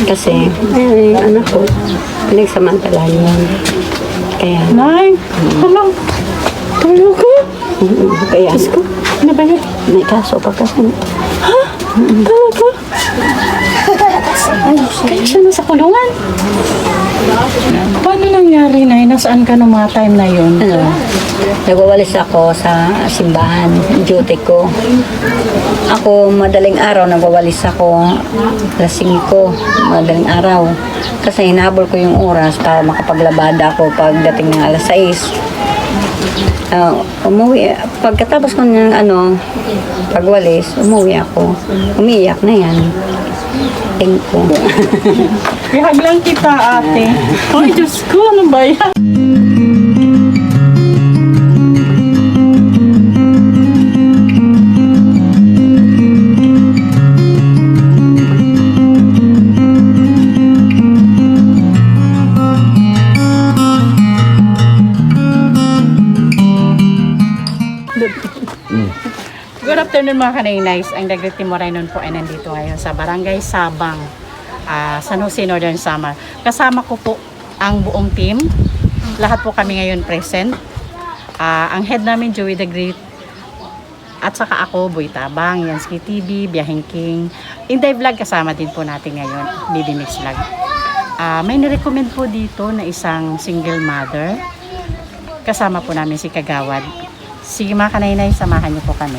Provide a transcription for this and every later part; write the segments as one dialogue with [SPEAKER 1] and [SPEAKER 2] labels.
[SPEAKER 1] Kasi, anak ko, pinagsamantalahan yan. Kaya,
[SPEAKER 2] Nay, alam. Talaga?
[SPEAKER 1] kaya,
[SPEAKER 2] Diyos ko, ano ba yun?
[SPEAKER 1] may kaso pa kasi.
[SPEAKER 2] Ha? Talaga? Ay, kaya siya nasa kulungan. Paano nangyari, Nay? Nasaan ka nung mga time na yun?
[SPEAKER 1] Nagwawalis ako sa simbahan, duty ko. Ako, madaling araw, nagwawalis ako. Alas 5, madaling araw. Kasi hinahabol ko yung oras para makapaglabada ako pagdating ng alas 6. Umuwi, pagkatapos ko ng pagwalis, umuwi ako. Umiiyak na yan. Thank you.
[SPEAKER 2] Ihag lang kita, ate. Ay, Diyos ko, ano ba yan? Good afternoon mga kaninays. Ang Dagat Timoray nun po ay nandito ngayon sa Barangay Sabang, San Jose, Northern Samar. Kasama ko po ang buong team. Lahat po kami ngayon present. Ang head namin, Joey the Great. At saka ako, Boy Tabang, Yansky TV, Biyaheng King. Inday Vlog kasama din po natin ngayon, Baby Mix Vlog. May nirecommend po dito na isang single mother. Kasama po namin si Kagawad. Sige mga kaninays, samahan niyo po kami.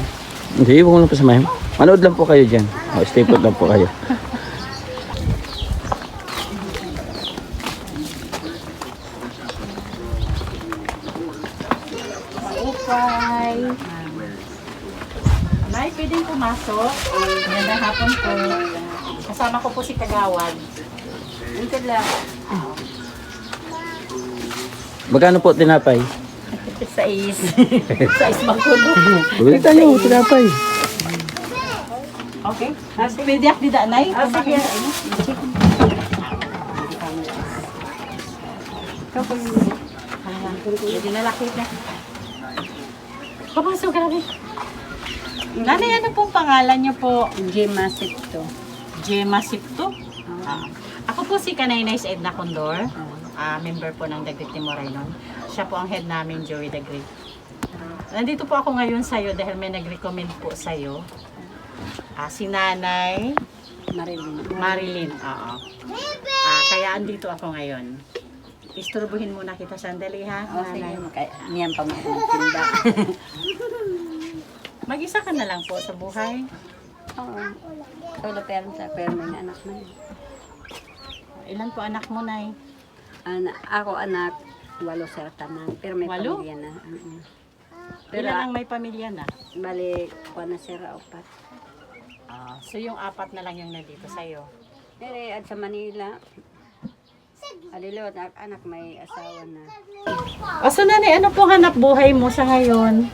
[SPEAKER 3] Hindi, huwag mo lang pasamahin. Manood lang po kayo dyan. Stay put lang po kayo.
[SPEAKER 2] Maupay. May pwedeng pumasok. Magandang hapon po. Kasama ko po si Kagawad. Ito lang.
[SPEAKER 3] Magkano po tinapay?
[SPEAKER 1] Sais.
[SPEAKER 2] Sais magkulo.
[SPEAKER 3] Bili tayo, tinapay.
[SPEAKER 2] Okay. Pwede ak di danay.
[SPEAKER 1] Sige.
[SPEAKER 2] Pwede na lakit na. Papasok ka rin. Nanay, ano pong pangalan niyo po?
[SPEAKER 1] Gemma Sipto.
[SPEAKER 2] Gemma Sipto? Ako po si Kanaynays Edna Condor. Member po ng Dagat Timoray nun. Siya po ang head namin, Joey the Great. Nandito po ako ngayon sa'yo dahil may nag-recommend po sa'yo. Si Nanay Marilyn. Oo. Kaya andito ako ngayon. Isturbuhin muna kita sandali, ha? Nanay.
[SPEAKER 1] Niyan pa magtinda.
[SPEAKER 2] Mag-isa ka na lang po sa buhay.
[SPEAKER 1] Oo. Solo parents ako, pero may anak na yun.
[SPEAKER 2] Ilan po anak mo, Nay?
[SPEAKER 1] Ako anak, 8 sir tanan, pero may
[SPEAKER 2] 8?
[SPEAKER 1] pamilya na. Pero
[SPEAKER 2] Ilan ang may pamilya na?
[SPEAKER 1] bali, kuha na sir, 4.
[SPEAKER 2] So yung 4 na lang yung nandito sa'yo.
[SPEAKER 1] Pero at sa Manila, alilo, anak may asawa na.
[SPEAKER 2] So Nanay, ano po hanap buhay mo sa ngayon?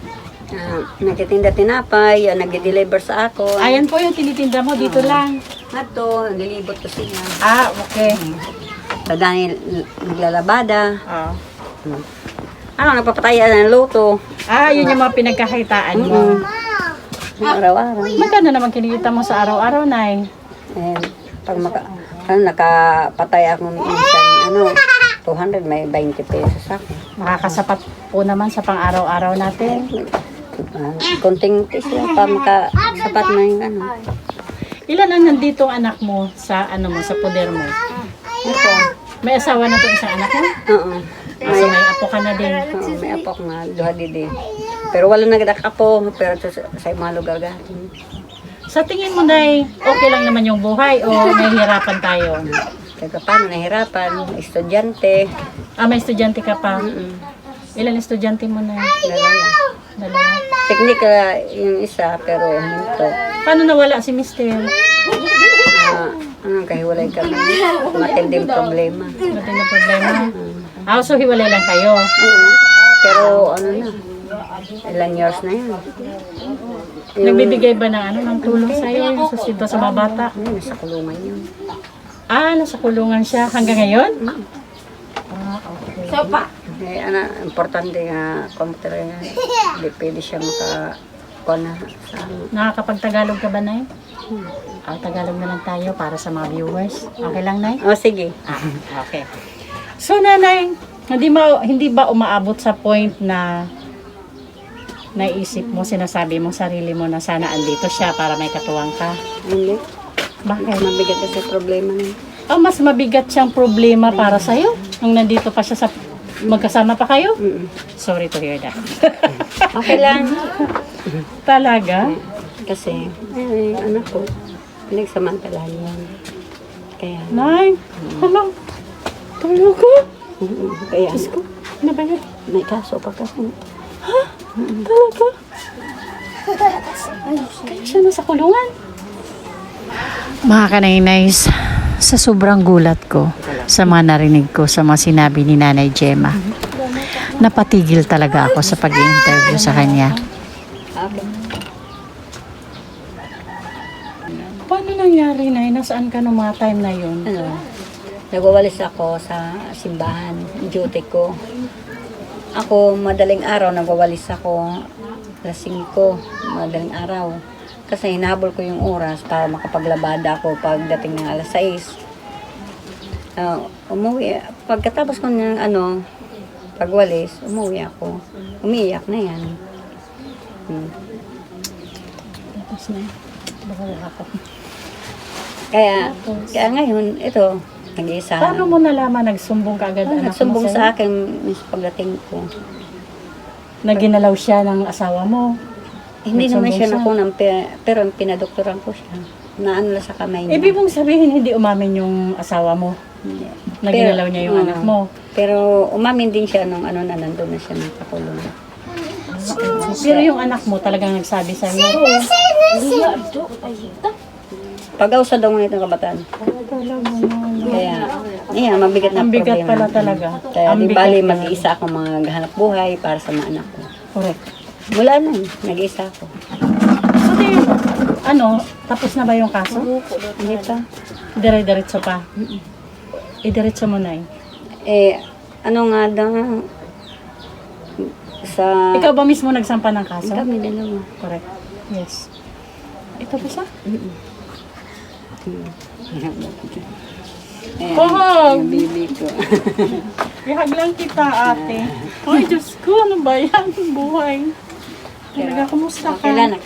[SPEAKER 1] Nagtitinda tinapay, nag-deliver sa ako.
[SPEAKER 2] Ayan po yung tinitinda mo, dito lang.
[SPEAKER 1] Ato, nilibot ko sila.
[SPEAKER 2] Okay.
[SPEAKER 1] So, dahil naglalabada.
[SPEAKER 2] Ah.
[SPEAKER 1] Nagpapatayan ng loto.
[SPEAKER 2] Yun yung mga pinagkakakitaan mo.
[SPEAKER 1] Araw-araw.
[SPEAKER 2] Magkano naman kinikita mo sa araw-araw, Nay?
[SPEAKER 1] Pag nakapatay ako minsan, 200, may 20 pesos ako.
[SPEAKER 2] Makakasapat po naman sa pang-araw-araw natin.
[SPEAKER 1] Konting tisyo pa makasapat na yung
[SPEAKER 2] Ilan ang nandito ang anak mo sa sa poder mo?
[SPEAKER 1] Ito.
[SPEAKER 2] May asawa na po isang anak mo?
[SPEAKER 1] Oo.
[SPEAKER 2] So may apo ka na din.
[SPEAKER 1] May apok nga, duha didi. Pero wala nagdak apo, pero sa mga lugar gatin.
[SPEAKER 2] Sa tingin mo, Nay, okay lang naman yung buhay o may hirapan tayo?
[SPEAKER 1] Kaya paano nahirapan, estudyante.
[SPEAKER 2] May estudyante ka pa. Ilan estudyante mo, Nay? Dalawa.
[SPEAKER 1] Teknik yung isa, pero hinto.
[SPEAKER 2] Paano nawala si Mister?
[SPEAKER 1] Kahiwalay kami. Matinding problema.
[SPEAKER 2] Matindi na problema. So hiwalay lang kayo.
[SPEAKER 1] Pero ilang years na yan.
[SPEAKER 2] Nagbibigay ba ng tulong sa'yo yung susido sa mga bata?
[SPEAKER 1] Nasa kulungan yun.
[SPEAKER 2] Nasa kulungan siya hanggang ngayon?
[SPEAKER 1] Okay. So pa? Importante nga, computer yan. Hindi pwede siya makakuha na sa
[SPEAKER 2] Nakakapag-Tagalog ka ba, Nay? Tagalog na lang tayo para sa mga viewers. Okay lang, Nay?
[SPEAKER 1] O, sige.
[SPEAKER 2] Okay. So, Nanay, hindi ba umaabot sa point na naisip mo, sinasabi mo sarili mo na sana andito siya para may katuwang ka?
[SPEAKER 1] Hindi.
[SPEAKER 2] Bakit?
[SPEAKER 1] Mabigat kasi problema niya.
[SPEAKER 2] Mas mabigat siyang problema para sa'yo nung nandito pa siya sa magkasama pa kayo? Sorry to hear that.
[SPEAKER 1] Okay lang.
[SPEAKER 2] Talaga?
[SPEAKER 1] Kasi, anak ko, pinagsamantalahan yan. Kaya,
[SPEAKER 2] Nay, ano? Talaga?
[SPEAKER 1] kaya,
[SPEAKER 2] Diyos ko, ano ba yun?
[SPEAKER 1] may kaso pa kasi.
[SPEAKER 2] Talaga? Kaya siya nasa kulungan? Mga kanay-nays, sa sobrang gulat ko, sa mga narinig ko, sa mga sinabi ni Nanay Gemma, napatigil talaga ako sa pag-i-interview sa kanya.
[SPEAKER 1] Okay.
[SPEAKER 2] Paano nangyari, Nay? Nasaan ka nung mga time na yun?
[SPEAKER 1] Nagwawalis ako sa simbahan, duty ko. Ako, madaling araw, nagwawalis ako. Alas 5, madaling araw. Kasi hinahabol ko yung oras para makapaglabada ako pagdating ng alas 6. Umuwi. Pagkatapos ko ng pagwalis, umuwi ako. Umiiyak na yan.
[SPEAKER 2] Tapos na, baka ako.
[SPEAKER 1] Kaya ngayon, ito, nag-iisa.
[SPEAKER 2] Paano mo nalaman nagsumbong ka agad anak mo
[SPEAKER 1] Nagsumbong
[SPEAKER 2] sa'yo?
[SPEAKER 1] sa akin sa pagdating ko.
[SPEAKER 2] Naginalaw siya ng asawa mo?
[SPEAKER 1] Hindi naman siya
[SPEAKER 2] Nagsumbong
[SPEAKER 1] nakunang, pero pinadoktoran ko siya. Naano lang sa kamay niya.
[SPEAKER 2] Ibig mong sabihin, hindi umamin yung asawa mo?
[SPEAKER 1] Hindi.
[SPEAKER 2] Naginalaw niya yung anak mo?
[SPEAKER 1] Pero umamin din siya nung nandun na siya ng kakulong.
[SPEAKER 2] Pero yung anak mo talagang nagsabi sa'yo?
[SPEAKER 1] Pag-ausa daw nito ng kabataan. Kaya, mabigat na
[SPEAKER 2] Ang bigat
[SPEAKER 1] problema.
[SPEAKER 2] pala talaga.
[SPEAKER 1] Kaya
[SPEAKER 2] Ang
[SPEAKER 1] di
[SPEAKER 2] bigat
[SPEAKER 1] bali
[SPEAKER 2] pala.
[SPEAKER 1] mag-iisa ako maghanap buhay para sa mga anak ko.
[SPEAKER 2] Correct.
[SPEAKER 1] Wala na, nag-iisa ako.
[SPEAKER 2] So, tapos na ba yung kaso?
[SPEAKER 1] Hindi pa.
[SPEAKER 2] Dire-diretso pa? Idiretso mo na
[SPEAKER 1] Nga daw, sa...
[SPEAKER 2] Ikaw ba mismo nagsampa ng kaso?
[SPEAKER 1] Kami dalawa.
[SPEAKER 2] Correct. Yes. Ito ba siya?
[SPEAKER 1] Ayan,
[SPEAKER 2] Pohog!
[SPEAKER 1] yung baby ko.
[SPEAKER 2] Ihag lang kita, ate. Ay, Diyos ko, ano ba yan? Buhay. Talaga, kumusta ka?
[SPEAKER 1] Kailan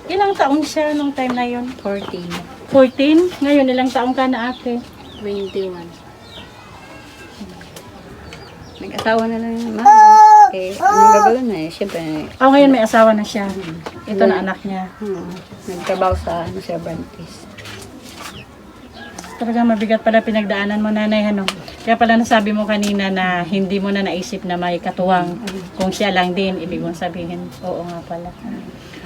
[SPEAKER 2] Ilang taon siya nung time na yun?
[SPEAKER 1] 14.
[SPEAKER 2] 14? Ngayon, ilang taon ka na, ate?
[SPEAKER 1] 21. Nag-asawa na lang yung anong gagawin na Siyempre,
[SPEAKER 2] Ngayon may asawa na siya. Ito na anak niya.
[SPEAKER 1] nagtrabaho sa Cervantes.
[SPEAKER 2] Talaga mabigat pala pinagdaanan mo, Nanay, Kaya pala nasabi mo kanina na hindi mo na naisip na may katuwang. Kung siya lang din, ibig mong sabihin, oo nga pala.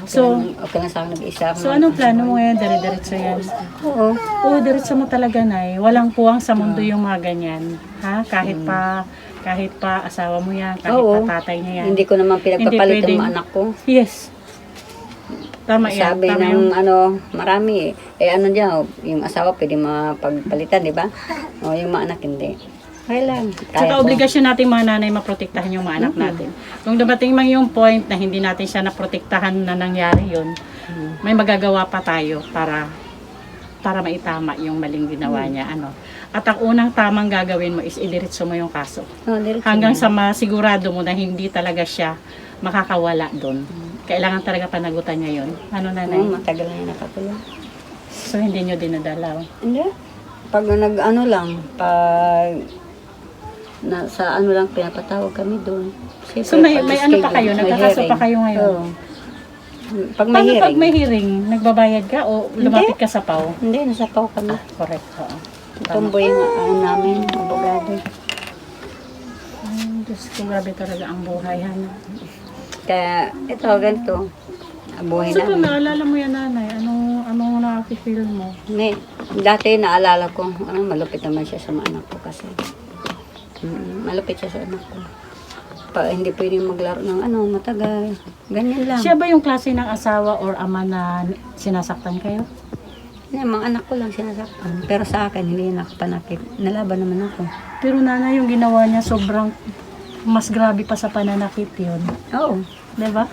[SPEAKER 2] So,
[SPEAKER 1] Okay lang sa akin nag-isa.
[SPEAKER 2] so anong plano mo ngayon? Dire-diretso yan.
[SPEAKER 1] Oo.
[SPEAKER 2] Oo, diretso mo talaga, Nay. Walang puwang sa mundo yung mga ganyan. Ha? Kahit pa asawa mo yan, kahit
[SPEAKER 1] Oo.
[SPEAKER 2] pa tatay niya yan.
[SPEAKER 1] Hindi ko naman pinagpapalit
[SPEAKER 2] Hindi
[SPEAKER 1] yung
[SPEAKER 2] pwedeng-
[SPEAKER 1] mga anak ko.
[SPEAKER 2] Yes. Tama yan.
[SPEAKER 1] Sabi
[SPEAKER 2] Tama
[SPEAKER 1] ng
[SPEAKER 2] yun.
[SPEAKER 1] marami yung asawa pwede mapagpalitan, di ba? O yung mga anak hindi. Kaya lang.
[SPEAKER 2] Tsaka obligasyon natin mga nanay maprotektahan yung mga anak natin. Kung dumating man yung point na hindi natin siya naprotektahan na nangyari yun, may magagawa pa tayo para maitama yung maling ginawa niya. At ang unang tamang gagawin mo is idiretso mo yung kaso. Hanggang sa masigurado mo na hindi talaga siya makakawala doon. Kailangan talaga panagutan niya yun. Nanay?
[SPEAKER 1] Matagal na yung nakakulong.
[SPEAKER 2] So hindi nyo dinadalaw.
[SPEAKER 1] Hindi. Pag sa lang pinapatawag kami doon. Siyempre,
[SPEAKER 2] So may
[SPEAKER 1] pag
[SPEAKER 2] ano pa
[SPEAKER 1] schedule,
[SPEAKER 2] kayo?
[SPEAKER 1] may
[SPEAKER 2] Nagkakaso
[SPEAKER 1] hearing.
[SPEAKER 2] pa kayo ngayon?
[SPEAKER 1] Oo. Pag may hearing.
[SPEAKER 2] Pag may hearing, nagbabayad ka o lumapit ka sa PAW?
[SPEAKER 1] Hindi, nasa PAW kami.
[SPEAKER 2] Correct, oo.
[SPEAKER 1] Tumboy yung namin, abogado.
[SPEAKER 2] Diyos ko, grabe talaga ang buhay,
[SPEAKER 1] Kaya, ito, ganito. Buhay
[SPEAKER 2] So, kung
[SPEAKER 1] namin.
[SPEAKER 2] naalala mo yan, Nanay, anong nakaka-feel mo?
[SPEAKER 1] Dati naalala ko, malupit naman siya sa mga anak ko kasi. Malupit siya sa anak ko. Hindi pwedeng maglaro ng matagal. Ganyan lang.
[SPEAKER 2] Siya ba yung klase ng asawa or ama na sinasaktan kayo?
[SPEAKER 1] Mga anak ko lang sinasaktan. Pero sa akin, hindi na nakapanakit. Nalaban naman ako.
[SPEAKER 2] Pero Nanay, yung ginawa niya sobrang mas grabe pa sa pananakit yun.
[SPEAKER 1] Oo.
[SPEAKER 2] Diba?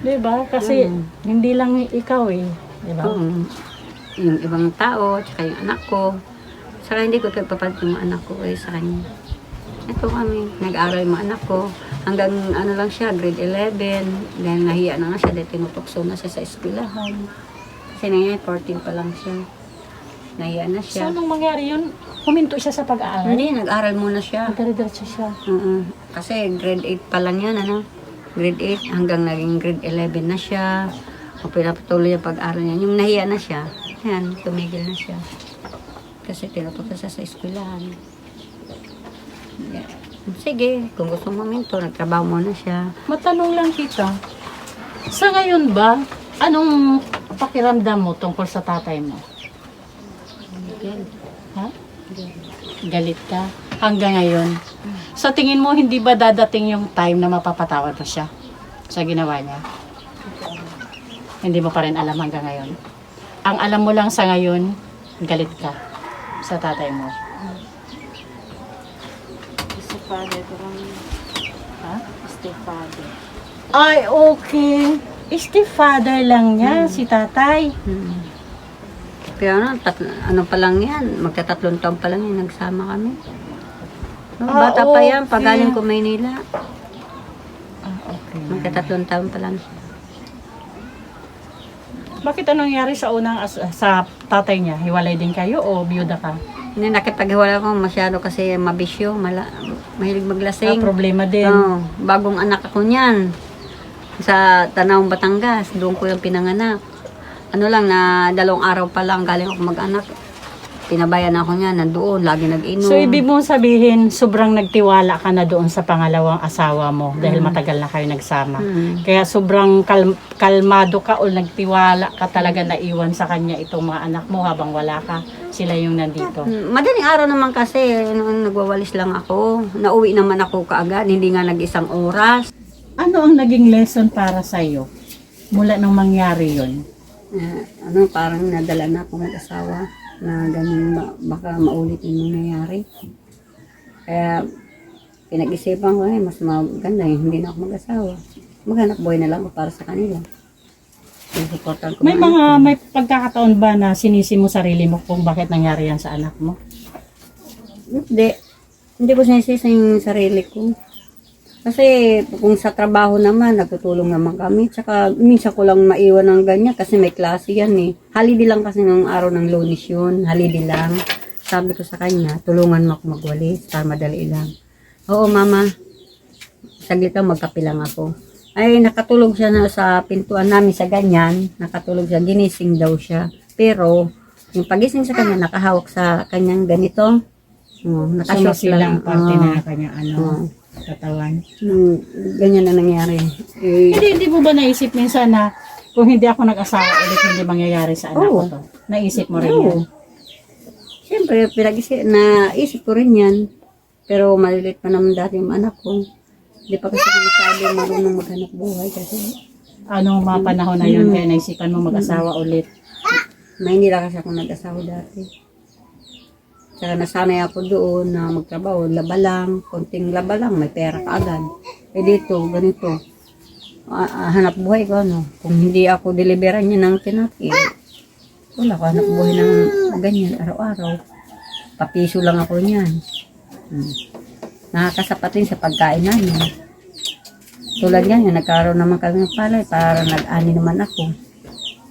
[SPEAKER 2] Diba? Kasi hindi lang ikaw eh. Diba?
[SPEAKER 1] Oo. Yung ibang tao, tsaka yung anak ko. Saka hindi ko papalit yung mga anak ko sa kanya. Ito kami, nag-aaral yung mga anak ko. Hanggang ano lang siya, grade 11. Dahil nahiya na nga siya, dahil tinutokso na siya sa eskwelahan. Kasi ngayon, 14 pa lang siya. Nahiya na
[SPEAKER 2] So,
[SPEAKER 1] siya.
[SPEAKER 2] anong mangyari yun? Huminto siya sa pag-aaral?
[SPEAKER 1] Hindi, nag-aaral muna siya.
[SPEAKER 2] Nagkaridiretso siya.
[SPEAKER 1] Kasi grade 8 pa lang yan, ano? Grade 8 hanggang naging grade 11 na siya. Kung pinapatuloy yung pag-aaral niya. Yung nahiya na siya, yan, tumigil na siya. Kasi tinutulog siya sa eskwelahan. Yeah. Sige, kung gusto mo minto, nagtrabaho muna siya.
[SPEAKER 2] Matanong lang kita. Sa ngayon ba, anong pakiramdam mo tungkol sa tatay mo?
[SPEAKER 1] Yan.
[SPEAKER 2] Ha? Galit ka? Hanggang ngayon? Sa tingin mo, hindi ba dadating yung time na mapapatawad mo siya sa ginawa niya? Hindi mo pa rin alam hanggang ngayon. Ang alam mo lang sa ngayon, galit ka sa tatay mo.
[SPEAKER 4] Stepfather ko kami.
[SPEAKER 2] Ha?
[SPEAKER 4] Stepfather.
[SPEAKER 2] Ay, okay. Stepfather lang niya, si tatay.
[SPEAKER 1] Pero ano pa lang yan, magtatatlong taon pa lang yan, nagsama kami. Bata pa yan,
[SPEAKER 2] okay.
[SPEAKER 1] pagaling ko Maynila.
[SPEAKER 2] Okay.
[SPEAKER 1] Magtatatlong taon pa lang siya.
[SPEAKER 2] Bakit anong nangyari sa unang sa tatay niya? Hiwalay din kayo o biyuda ka?
[SPEAKER 1] Hindi, nakipaghiwalay ko masyado kasi mabisyo, mahilig maglasing.
[SPEAKER 2] Problema din.
[SPEAKER 1] Oo, bagong anak ako niyan. Sa Tanaw, Batangas, doon ko yung pinanganak. Ano lang, na 2 araw pa lang galing ako mag-anak. Pinabayan ako niya, nandoon, lagi nag-inom.
[SPEAKER 2] So, ibig mong sabihin, sobrang nagtiwala ka na doon sa pangalawang asawa mo dahil matagal na kayo nagsama. Kaya sobrang kalmado ka o nagtiwala ka talaga na iwan sa kanya itong mga anak mo habang wala ka. Sila yung nandito.
[SPEAKER 1] Madaling araw naman kasi, noon nagwawalis lang ako. Nauwi naman ako kaagad, hindi nga nag-1 oras.
[SPEAKER 2] Ano ang naging lesson para sa'yo mula nung mangyari yon?
[SPEAKER 1] Parang nadala na ako mag-asawa na ganun baka maulit yung nangyayari. Kaya pinag-isipan ko mas maganda hindi na ako mag-asawa. Maghanap buhay na lang ako para sa kanila. Sinusuportan ko
[SPEAKER 2] May pagkakataon ba na sinisi mo sarili mo kung bakit nangyari yan sa anak mo?
[SPEAKER 1] Hindi ko sinisisi yung sarili ko. Kasi kung sa trabaho naman, nagtutulong naman kami. Tsaka minsan ko lang maiwan ng ganyan kasi may klase yan eh. Holiday lang kasi ng araw ng Lunes yun. Holiday lang. Sabi ko sa kanya, tulungan mo ako magwalis para madali lang. Oo mama, saglit lang magkape lang ako. Ay nakatulog siya na sa pintuan namin sa ganyan. Nakatulog siya, ginising daw siya. Pero yung pagising sa kanya, nakahawak sa kanyang ganito. Nakashot
[SPEAKER 2] Sumasilang
[SPEAKER 1] lang.
[SPEAKER 2] parte na kanyang katawan.
[SPEAKER 1] Ganyan na nangyari.
[SPEAKER 2] Hindi mo ba naisip minsan na kung hindi ako nag-asawa ulit, hindi mangyayari sa anak ko to? Naisip mo rin yan?
[SPEAKER 1] Siyempre, naisip ko rin yan. Pero malilit pa naman dati yung anak ko. Hindi pa kasi masyado marunong maghanap buhay kasi
[SPEAKER 2] Anong mga panahon na yun kaya naisipan mo mag-asawa ulit?
[SPEAKER 1] may hindi lang kasi ako nag-asawa dati. Tsaka nasanay ako doon na magtrabaho, laba lang, konting laba lang, may pera ka agad. Dito, ganito. Hanap buhay ko, kung hindi ako deliveran niya ng tinapin, wala ko hanap buhay ng ganyan, araw-araw. Papiso lang ako niyan. Nakakasapat din sa pagkain namin. Tulad yan, yung nagkaroon naman kami ng palay para nag-ani naman ako.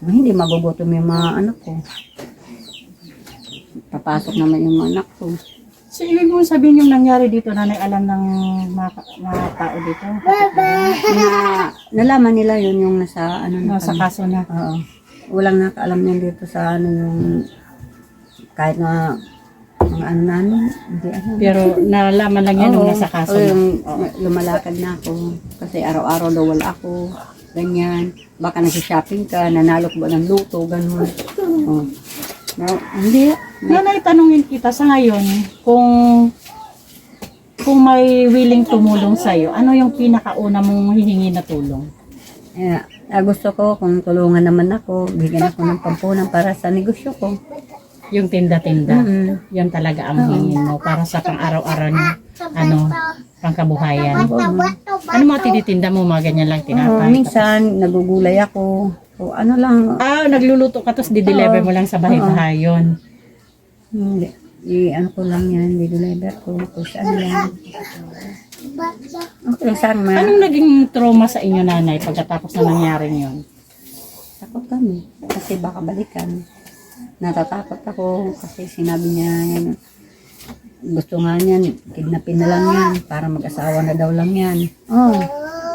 [SPEAKER 1] Hindi magugutom yung mga anak ko. Papasok naman yung mga anak ko.
[SPEAKER 2] So, ibig mo sabihin yung nangyari dito, nanay, alam ng mga tao dito?
[SPEAKER 1] Nalaman nila yun yung nasa
[SPEAKER 2] Sa kaso na.
[SPEAKER 1] Oo. Walang nakaalam niyan dito sa yung kahit na mga namin, hindi alam.
[SPEAKER 2] Pero nalaman lang yan nung nasa kaso na.
[SPEAKER 1] Yung lumalakad na ako. Kasi araw-araw daw wala ako. Ganyan. Baka nag-shopping ka, nanalok ba ng luto, ganun. Oh. No, hindi.
[SPEAKER 2] Nanay, tanungin kita sa ngayon, kung may willing tumulong sa'yo, ano yung pinakauna mong hihingi na tulong?
[SPEAKER 1] Gusto ko kung tulungan naman ako, bigyan ako ng pampunan para sa negosyo ko.
[SPEAKER 2] Yung tinda-tinda. Yun talaga ang hingin mo para sa pang-araw-araw niyo. pangkabuhayan. Ano mga tinitinda mo? Mga ganyan lang
[SPEAKER 1] Oo,
[SPEAKER 2] tinatay?
[SPEAKER 1] minsan, nagugulay ako. O ano lang,
[SPEAKER 2] Nagluluto ka tapos di-deliver mo lang sa bahay-bahay yun.
[SPEAKER 1] hindi. Ano ko lang yan, deliver ko. Kung saan yan. Okay lang saan ma.
[SPEAKER 2] Anong naging trauma sa inyo, nanay, pagkatapos na nangyaring yun?
[SPEAKER 1] Takot kami. Kasi baka balikan. Natatakot ako kasi sinabi niya yan. Gusto nga niyan, kidnapin na lang yan para mag-asawa na daw lang yan. Oh,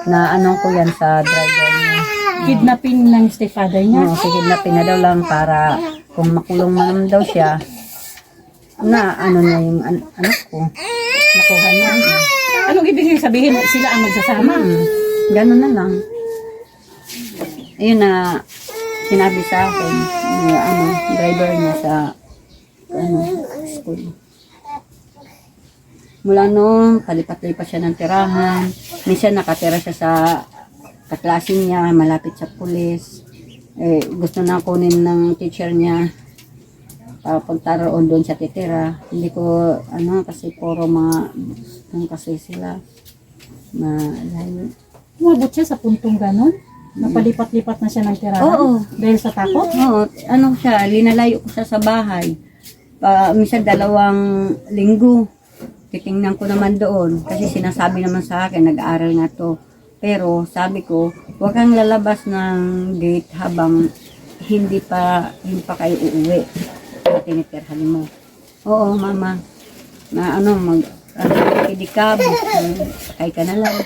[SPEAKER 1] na ano ko yan sa driver niya.
[SPEAKER 2] Kidnapping ng stepfather niya?
[SPEAKER 1] Oo, kidnapin na daw lang para kung makulong man daw siya, na ano niya yung anak ko. Nakuha niya.
[SPEAKER 2] Anong ibig sabihin? Sila ang magsasama?
[SPEAKER 1] Ganun na lang. Ayun na sinabi sa akin, yung driver niya sa school. Mula noon, palipat-lipat siya ng tirahan. Minsan nakatira siya sa kaklase niya, malapit sa pulis. Gusto na kunin ng teacher niya para pagtaroon doon siya titira. Hindi ko, kasi puro mga, kasi sila, malayo.
[SPEAKER 2] Umabot siya sa puntong ganon? Napalipat-lipat na siya ng tirahan?
[SPEAKER 1] Oo.
[SPEAKER 2] Dahil sa takot?
[SPEAKER 1] Oo, linalayo ko siya sa bahay. Minsan 2 linggo. Titingnan ko naman doon kasi sinasabi naman sa akin, nag-aaral nga to. Pero sabi ko, huwag kang lalabas ng gate habang hindi pa kayo uuwi. Tinitirhan mo. Oo, mama. Mag-idikab. Sakay ka na lang.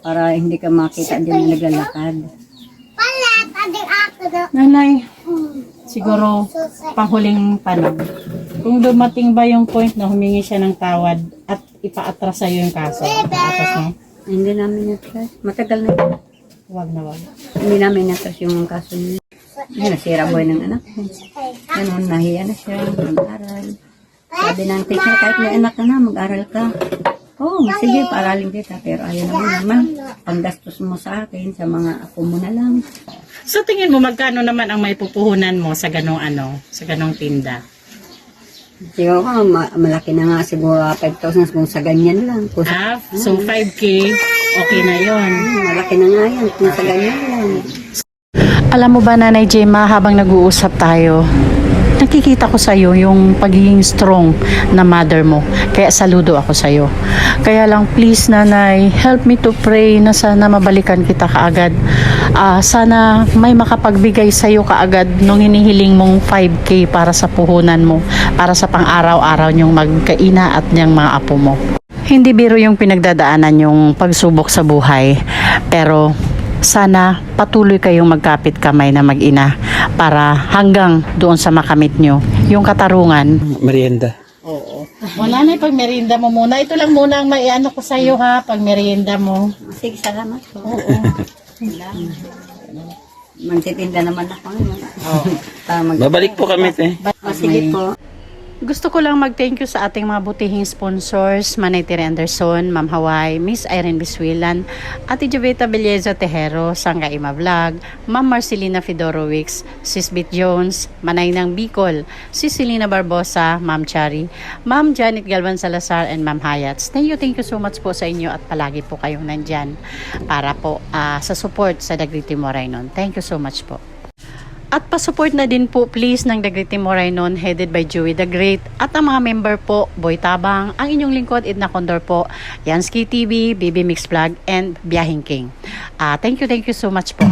[SPEAKER 1] Para hindi ka makita din na naglalakad.
[SPEAKER 2] Nanay, siguro panghuling panahon. Kung dumating ba yung point na humingi siya ng tawad at ipaatras sa'yo yung kaso, tapos mo,
[SPEAKER 1] Hindi namin natras. Matagal na yun.
[SPEAKER 2] wag na wag.
[SPEAKER 1] Hindi namin natras yung kaso niya. Ay, nasira boy ng anak ko. Ganun, nahiya na siya. Mag-aral. Sabi ng teacher, kahit may anak ka na, mag-aral ka. Oo, sige, paaralin kita. Pero ayaw naman. Panggastos mo sa akin, sa mga ako mo na lang.
[SPEAKER 2] So tingin mo magkano naman ang maipupuhunan mo sa ganong sa ganong tinda?
[SPEAKER 1] Siguro ka, malaki na nga. Siguro 5,000 kung sa ganyan lang. Kung sa,
[SPEAKER 2] So 5K, okay na yon.
[SPEAKER 1] malaki na nga yan. Kung sa ganyan lang.
[SPEAKER 2] Alam mo ba, Nanay Gemma, habang nag-uusap tayo, nakikita ko sa'yo yung pagiging strong na mother mo. Kaya saludo ako sa'yo. Kaya lang, please, Nanay, help me to pray na sana mabalikan kita kaagad. Sana may makapagbigay sa'yo kaagad nung hinihiling mong 5K para sa puhunan mo, para sa pang-araw-araw niyong magkaina at niyang mga apo mo. Hindi biro yung pinagdadaanan yung pagsubok sa buhay, pero sana patuloy kayong magkapit kamay na mag-ina para hanggang doon sa makamit nyo yung katarungan.
[SPEAKER 3] Merienda.
[SPEAKER 2] Oo. Wala na, pag merienda mo muna. Ito lang muna ang maiano ko sa'yo ha, pag merienda mo.
[SPEAKER 1] Sige, salamat po.
[SPEAKER 2] Oo.
[SPEAKER 1] Magtitinda naman ako ngayon.
[SPEAKER 3] Babalik po kami, te.
[SPEAKER 1] Sige po.
[SPEAKER 2] Gusto ko lang mag-thank you sa ating mga butihing sponsors, Manay Tere Anderson, Ma'am Hawaii, Miss Irene Biswilan, Ate Jovita Belleza Tejero, Sangga Ima Vlog, Ma'am Marcelina Fedorowicz, Sis Bit Jones, Manay ng Bicol, Sis Selena Barbosa, Ma'am Chari, Ma'am Janet Galvan Salazar, and Ma'am Hayats. Thank you so much po sa inyo at palagi po kayong nandyan para po sa support sa Dagriti Moraynon. Thank you so much po. At pa-support na din po please ng Dagriti Moraynon headed by Joey the Great at ang mga member po, Boy Tabang, ang inyong lingkod Edna Condor po, Yansky TV, BB Mix Vlog, and Biyahing King. Thank you so much po.